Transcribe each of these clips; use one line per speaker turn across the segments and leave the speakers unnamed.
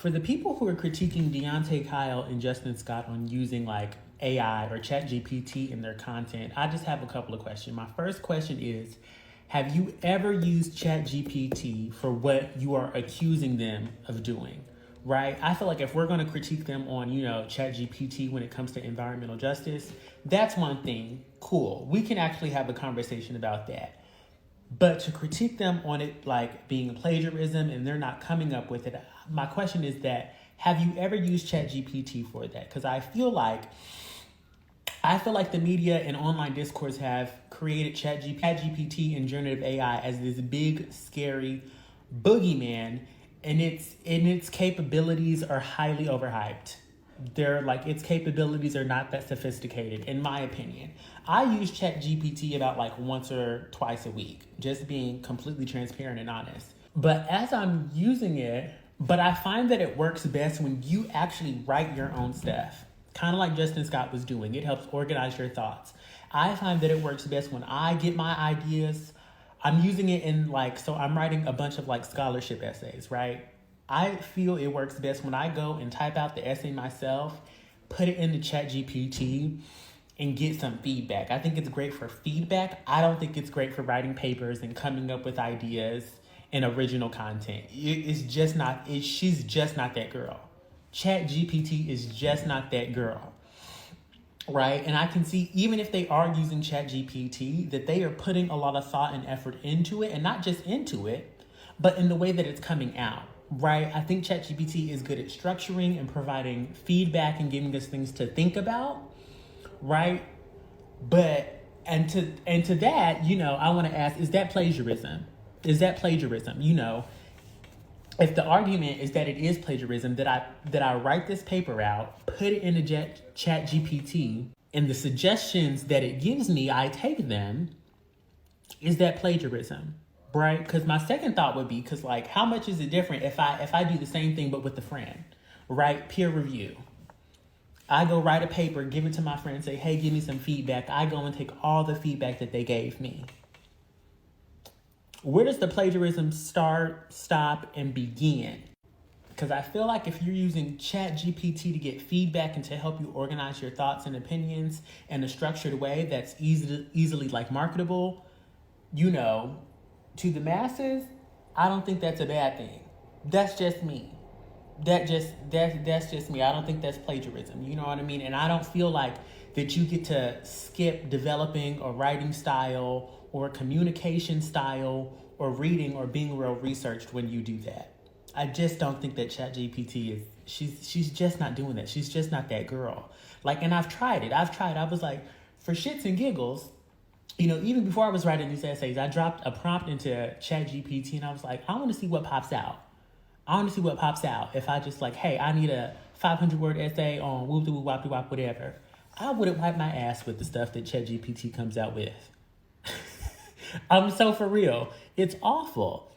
For the people who are critiquing Deontay Kyle and Justin Scott on using like AI or ChatGPT in their content, I just have a couple of questions. My first question is, have you ever used ChatGPT for what you are accusing them of doing? Right? I feel like if we're going to critique them on, ChatGPT when it comes to environmental justice, that's one thing. Cool. We can actually have a conversation about that. But to critique them on it like being plagiarism and they're not coming up with it, my question is that, have you ever used ChatGPT for that? Because I feel like the media and online discourse have created ChatGPT and generative AI as this big, scary boogeyman, and its capabilities are highly overhyped. Its capabilities are not that sophisticated, in my opinion. I use ChatGPT about like once or twice a week, just being completely transparent and honest. But as I'm using it, I find that it works best when you actually write your own stuff. Kind of like Justin Scott was doing. It helps organize your thoughts. I find that it works best when I get my ideas. I'm using it so I'm writing a bunch of like scholarship essays, right? I feel it works best when I go and type out the essay myself, put it into ChatGPT, and get some feedback. I think it's great for feedback. I don't think it's great for writing papers and coming up with ideas and original content. She's just not that girl. ChatGPT is just not that girl, right? And I can see, even if they are using ChatGPT, that they are putting a lot of thought and effort into it, and not just into it, but in the way that it's coming out, right? I think ChatGPT is good at structuring and providing feedback and giving us things to think about, right? And to that, I want to ask, is that plagiarism? If the argument is that it is plagiarism, that I write this paper out, put it into ChatGPT, and the suggestions that it gives me, I take them, is that plagiarism, right? Because my second thought would be, how much is it different if I do the same thing but with a friend, right? Peer review. I go write a paper, give it to my friend, say, hey, give me some feedback. I go and take all the feedback that they gave me. Where does the plagiarism start, stop, and begin? Because I feel like if you're using ChatGPT to get feedback and to help you organize your thoughts and opinions in a structured way that's easily marketable, to the masses, I don't think that's a bad thing. That's just me. That's just me. I don't think that's plagiarism. You know what I mean? And I don't feel like that you get to skip developing a writing style or communication style or reading or being well researched when you do that. I just don't think that ChatGPT she's just not doing that. She's just not that girl. And I've tried it. I was like, for shits and giggles, even before I was writing these essays, I dropped a prompt into ChatGPT and I was like, I want to see what pops out. If I just hey, I need a 500-word essay on whoop-de-whoop-wop-de-wop, whatever. I wouldn't wipe my ass with the stuff that ChatGPT comes out with. I'm so for real. It's awful.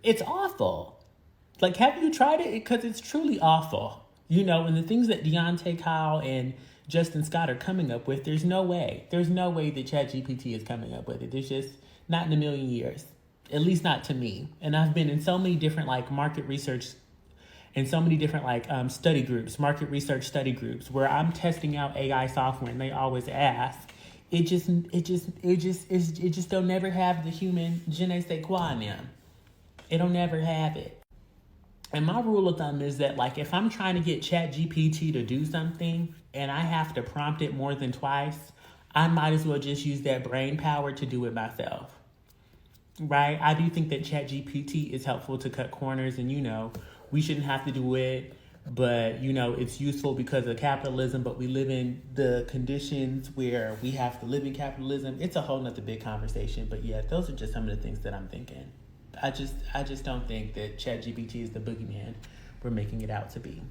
Have you tried it? Because it's truly awful. And the things that Deontay Kyle and Justin Scott are coming up with, there's no way that ChatGPT is coming up with it. There's just not in a million years. At least not to me. And I've been in so many different market research and so many different study groups, market research study groups, where I'm testing out AI software and they always ask, it just don't never have the human je ne sais quoi in them. It'll never have it. And my rule of thumb is that if I'm trying to get ChatGPT to do something and I have to prompt it more than twice, I might as well just use that brain power to do it myself. Right? I do think that ChatGPT is helpful to cut corners and, we shouldn't have to do it, but, it's useful because of capitalism, but we live in the conditions where we have to live in capitalism. It's a whole nother big conversation, but yeah, those are just some of the things that I'm thinking. I just don't think that ChatGPT is the boogeyman we're making it out to be.